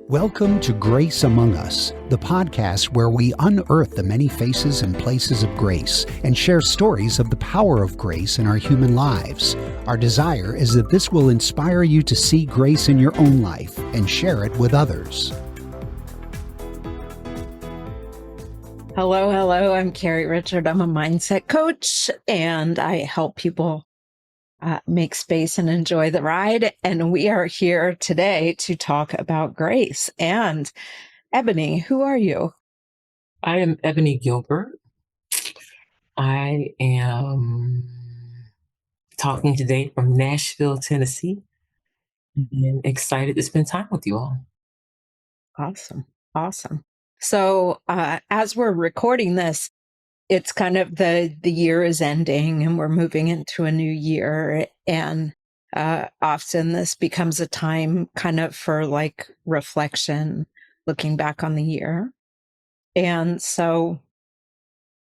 Welcome to Grace Among Us, the podcast where we unearth the many faces and places of grace and share stories of the power of grace in our human lives. Our desire is that this will inspire you to see grace in your own life and share it with others. Hello. I'm Carrie Richard. I'm a mindset coach, and I help people make space and enjoy the ride. And we are here today to talk about grace. And Ebony, who are you? I am Ebony Gilbert. I am talking today from Nashville, Tennessee, and excited to spend time with you all. Awesome. So as we're recording this, it's kind of the year is ending and we're moving into a new year. And often this becomes a time kind of for like reflection, looking back on the year. And so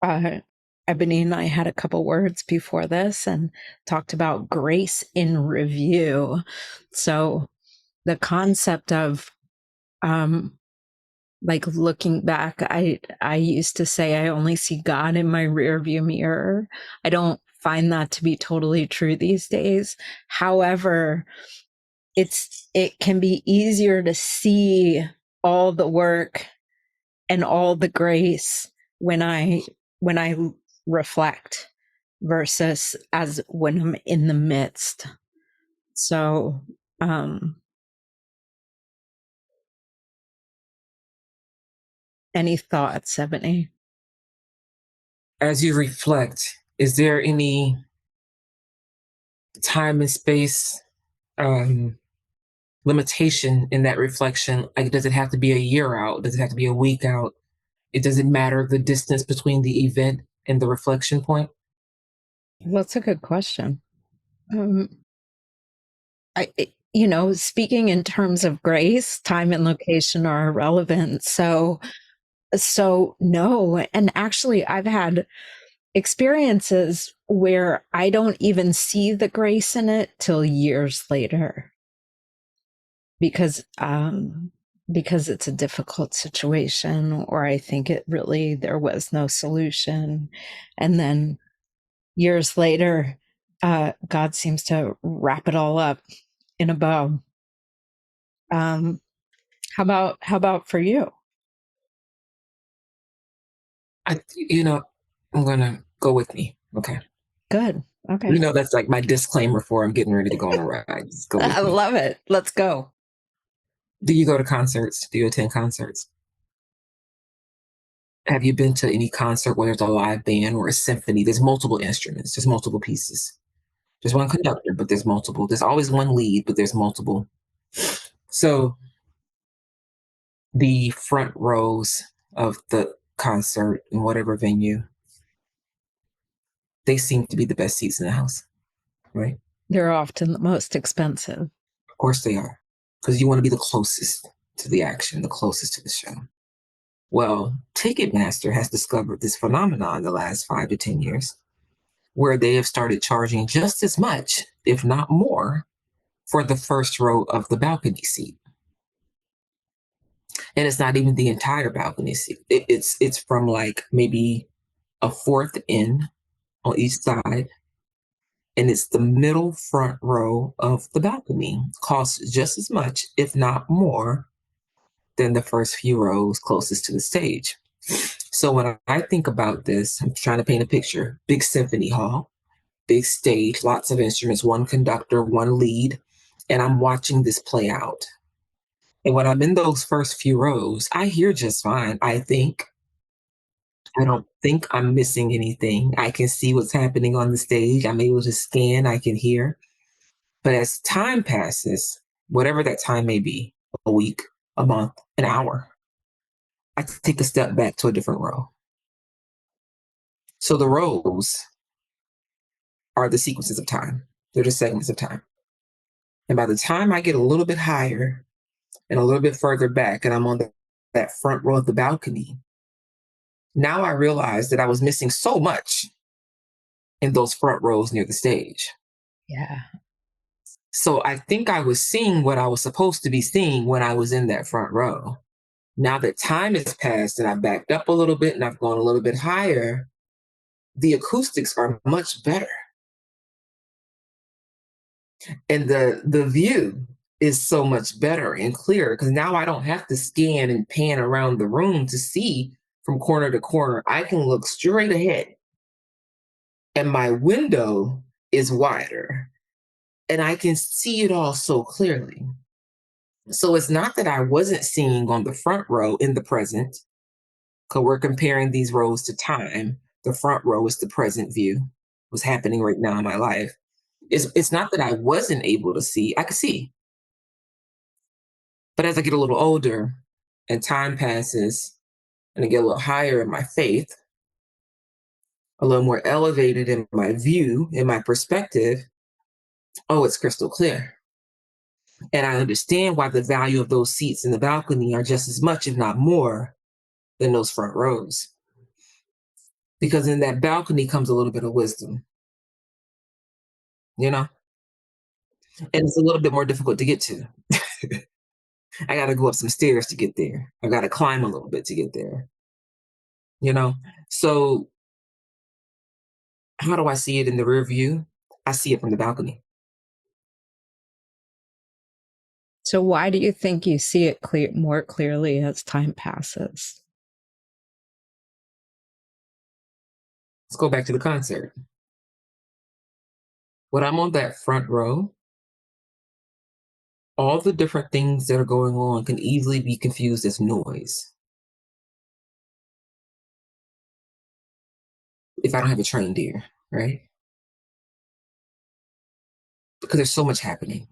Ebony and I had a couple words before this and talked about grace in review. So the concept of like looking back, I used to say I only see God in my rearview mirror. I don't find that to be totally true these days. However, it can be easier to see all the work and all the grace when I reflect versus as when I'm in the midst. So any thoughts, Ebony? As you reflect, is there any time and space limitation in that reflection? Like, does it have to be a year out? Does it have to be a week out? It doesn't matter the distance between the event and the reflection point? Well, that's a good question. Speaking in terms of grace, time and location are irrelevant. So no. And actually, I've had experiences where I don't even see the grace in it till years later because it's a difficult situation, or I think there was no solution. And then years later, God seems to wrap it all up in a bow. How about for you? I'm gonna go with me. Okay. Good. Okay. That's like my disclaimer for I'm getting ready to go on a ride. Just go with I me. love it. Let's go. Do you go to concerts? Do you attend concerts? Have you been to any concert where there's a live band or a symphony? There's multiple instruments, there's multiple pieces. There's one conductor, but there's multiple. There's always one lead, but there's multiple. So the front rows of the concert in whatever venue, they seem to be the best seats in the house, right? They're often the most expensive. Of course they are, because you want to be the closest to the action, the closest to the show. Well, Ticketmaster has discovered this phenomenon in the last 5 to 10 years, where they have started charging just as much, if not more, for the first row of the balcony seat. And it's not even the entire balcony seat. It's from like maybe a fourth in on each side, and it's the middle front row of the balcony. Costs just as much, if not more, than the first few rows closest to the stage. So when I think about this, I'm trying to paint a picture. Big symphony hall, big stage, lots of instruments, one conductor, one lead, and I'm watching this play out. And when I'm in those first few rows, I hear just fine. I don't think I'm missing anything. I can see what's happening on the stage. I'm able to scan, I can hear. But as time passes, whatever that time may be, a week, a month, an hour, I take a step back to a different row. So the rows are the sequences of time. They're the segments of time. And by the time I get a little bit higher and a little bit further back, and I'm on that front row of the balcony, now I realize that I was missing so much in those front rows near the stage. Yeah. So I think I was seeing what I was supposed to be seeing when I was in that front row. Now that time has passed and I've backed up a little bit and I've gone a little bit higher, the acoustics are much better. And the view is so much better and clearer because now I don't have to scan and pan around the room to see from corner to corner. I can look straight ahead and my window is wider and I can see it all so clearly. So it's not that I wasn't seeing on the front row in the present, because we're comparing these rows to time. The front row is the present view, what's happening right now in my life. It's not that I wasn't able to see, I could see. But as I get a little older and time passes and I get a little higher in my faith, a little more elevated in my view, in my perspective, oh, it's crystal clear. And I understand why the value of those seats in the balcony are just as much, if not more, than those front rows. Because in that balcony comes a little bit of wisdom, you know? And it's a little bit more difficult to get to. I got to go up some stairs to get there. I got to climb a little bit to get there, you know? So, how do I see it in the rear view? I see it from the balcony. So why do you think you see it more clearly as time passes? Let's go back to the concert. When I'm on that front row, all the different things that are going on can easily be confused as noise if I don't have a trained ear, right? Because there's so much happening.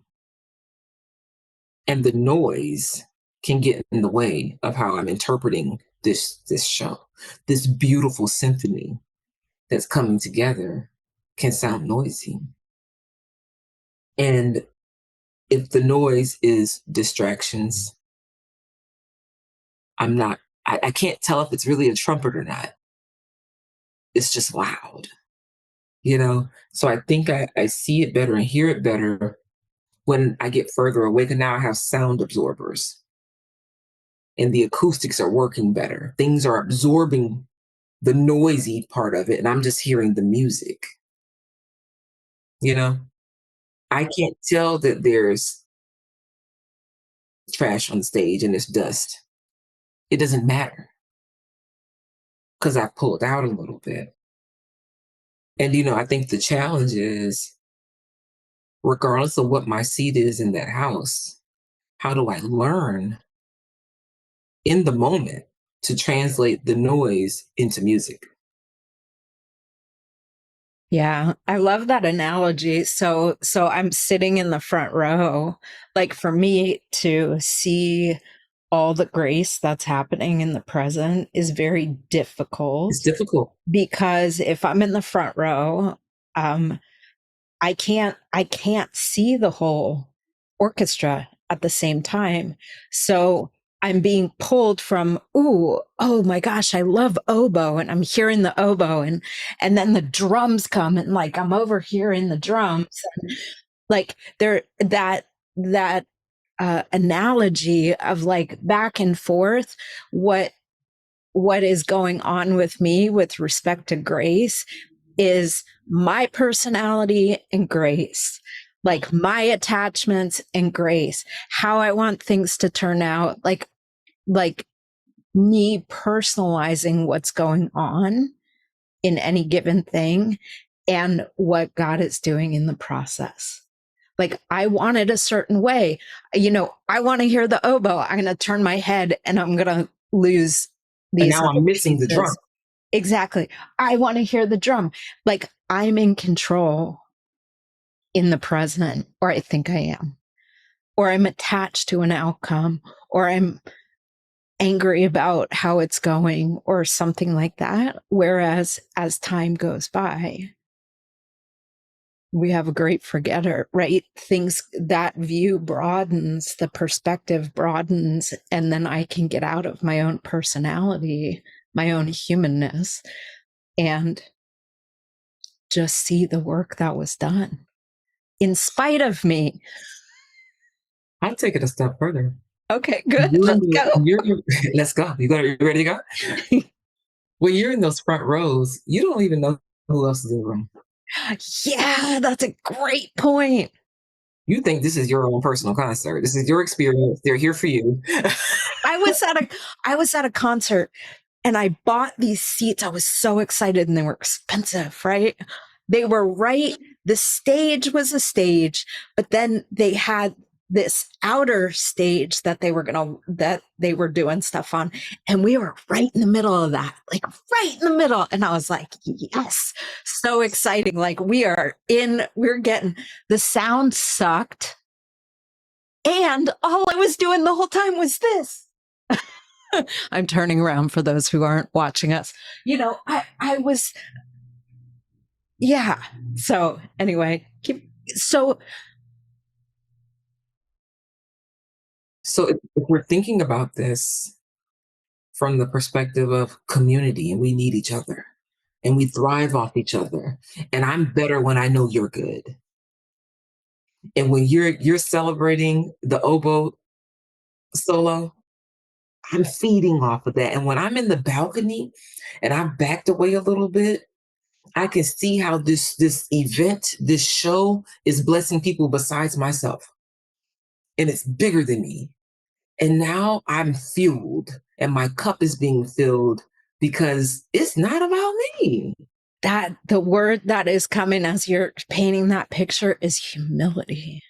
And the noise can get in the way of how I'm interpreting this show. This beautiful symphony that's coming together can sound noisy. And if the noise is distractions, I can't tell if it's really a trumpet or not. It's just loud, you know? So I think I see it better and hear it better when I get further away. And now I have sound absorbers and the acoustics are working better. Things are absorbing the noisy part of it, and I'm just hearing the music, you know? I can't tell that there's trash on stage and there's dust. It doesn't matter because I pulled out a little bit. And, I think the challenge is, regardless of what my seat is in that house, how do I learn in the moment to translate the noise into music? Yeah, I love that analogy. So I'm sitting in the front row. Like for me to see all the grace that's happening in the present is very difficult It's difficult. because if I'm in the front row, I can't see the whole orchestra at the same time. So I'm being pulled from, oh my gosh, I love oboe, and I'm hearing the oboe, and then the drums come, and like I'm overhearing the drums, and like there that analogy of like back and forth, what is going on with me with respect to grace is my personality and grace, like my attachments and grace, how I want things to turn out, like me personalizing what's going on in any given thing and what God is doing in the process. Like I want it a certain way. I want to hear the oboe. I'm going to turn my head and I'm going to lose these. And now I'm missing the drum. Exactly. I want to hear the drum. Like I'm in control in the present, or I think I am, or I'm attached to an outcome, or I'm angry about how it's going, or something like that. Whereas as time goes by, we have a great forgetter, right? That view broadens, the perspective broadens, and then I can get out of my own personality, my own humanness, and just see the work that was done. in spite of me. I'll take it a step further. Okay, good. Let's go. Let's go. You ready to go? When you're in those front rows, you don't even know who else is in the room. Yeah, that's a great point. You think this is your own personal concert. This is your experience. They're here for you. I was at a concert and I bought these seats. I was so excited and they were expensive, right? They were right. The stage was a stage, but then they had this outer stage that they were doing stuff on. And we were right in the middle of that, like right in the middle. And I was like, yes, so exciting. Like we're getting, the sound sucked. And all I was doing the whole time was this. I'm turning around for those who aren't watching us. I was, yeah. So anyway, So if we're thinking about this from the perspective of community, and we need each other and we thrive off each other, and I'm better when I know you're good. And when you're celebrating the oboe solo, I'm feeding off of that. And when I'm in the balcony and I've backed away a little bit, I can see how this event, this show is blessing people besides myself. And it's bigger than me. And now I'm fueled and my cup is being filled because it's not about me. that the word that is coming as you're painting that picture is humility.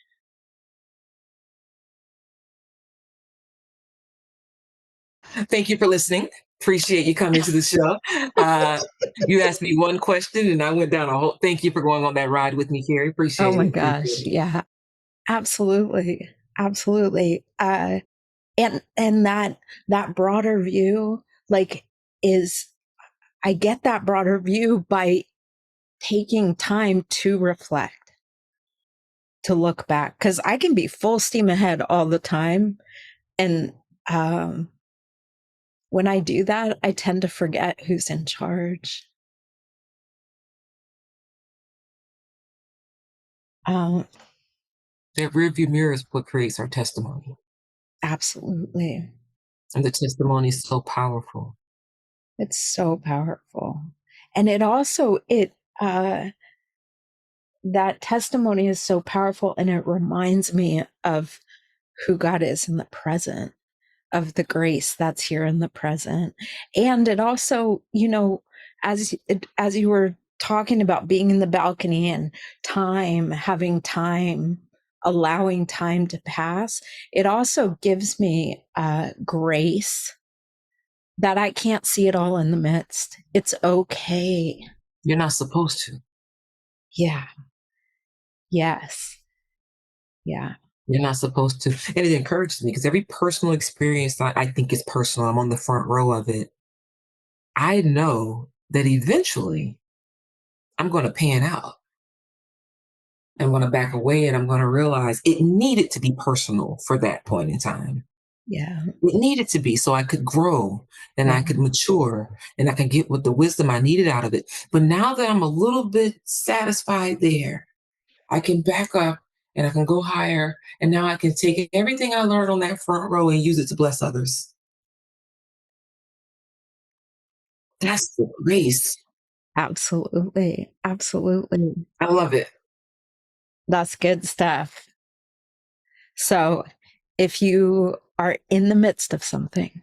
Thank you for listening. Appreciate you coming to the show. You asked me one question and I went down a whole, thank you for going on that ride with me, Carrie. Appreciate Oh my it. gosh. Yeah, absolutely. Absolutely. And that broader view, like, is, I get that broader view by taking time to reflect, to look back, because I can be full steam ahead all the time. And when I do that, I tend to forget who's in charge. That rearview mirror is what creates our testimony. Absolutely. And the testimony is so powerful. It's so powerful. And it also, that testimony is so powerful, and it reminds me of who God is in the present, of the grace that's here in the present. And it also, as you were talking about being in the balcony and time, having time, allowing time to pass, it also gives me grace that I can't see it all in the midst. It's okay. You're not supposed to. Yeah. Yes. Yeah. You're not supposed to. And it encourages me because every personal experience that I think is personal, I'm on the front row of it. I know that eventually I'm going to pan out. I'm going to back away and I'm going to realize it needed to be personal for that point in time. Yeah. It needed to be so I could grow and I could mature and I could get what the wisdom I needed out of it. But now that I'm a little bit satisfied there, I can back up and I can go higher. And now I can take everything I learned on that front row and use it to bless others. That's the grace. Absolutely. Absolutely. I love it. That's good stuff. So if you are in the midst of something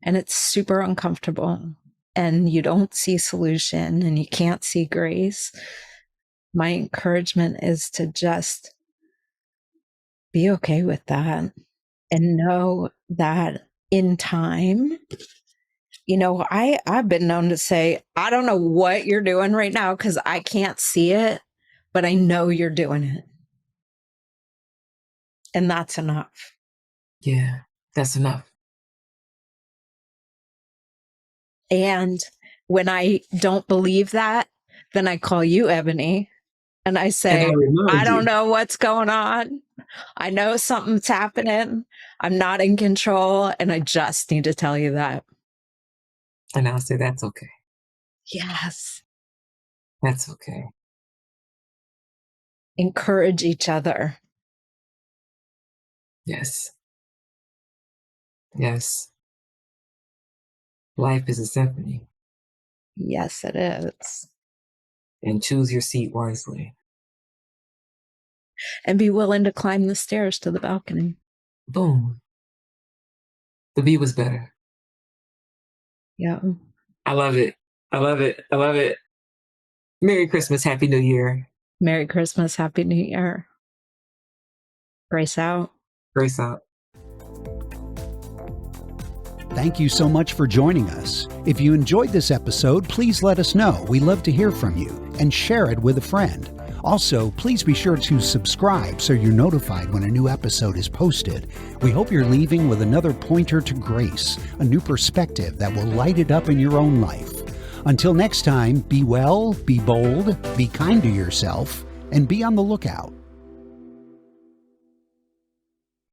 and it's super uncomfortable and you don't see solution and you can't see grace, my encouragement is to just be okay with that and know that in time, I've been known to say, I don't know what you're doing right now because I can't see it, but I know you're doing it. And that's enough. Yeah, that's enough. And when I don't believe that, then I call you Ebony and I say, I don't know what's going on. I know something's happening. I'm not in control. And I just need to tell you that. And I'll say, that's okay. Yes. That's okay. encourage each other. Yes. Yes. Life is a symphony. Yes, it is. And choose your seat wisely. And be willing to climb the stairs to the balcony. Boom. The view was better. Yeah. I love it. I love it. I love it. Merry Christmas. Happy New Year. Merry Christmas. Happy New Year. Grace out. Grace out. Thank you so much for joining us. If you enjoyed this episode, please let us know. We love to hear from you, and share it with a friend. Also, please be sure to subscribe so you're notified when a new episode is posted. We hope you're leaving with another pointer to grace, a new perspective that will light it up in your own life. Until next time, be well, be bold, be kind to yourself, and be on the lookout.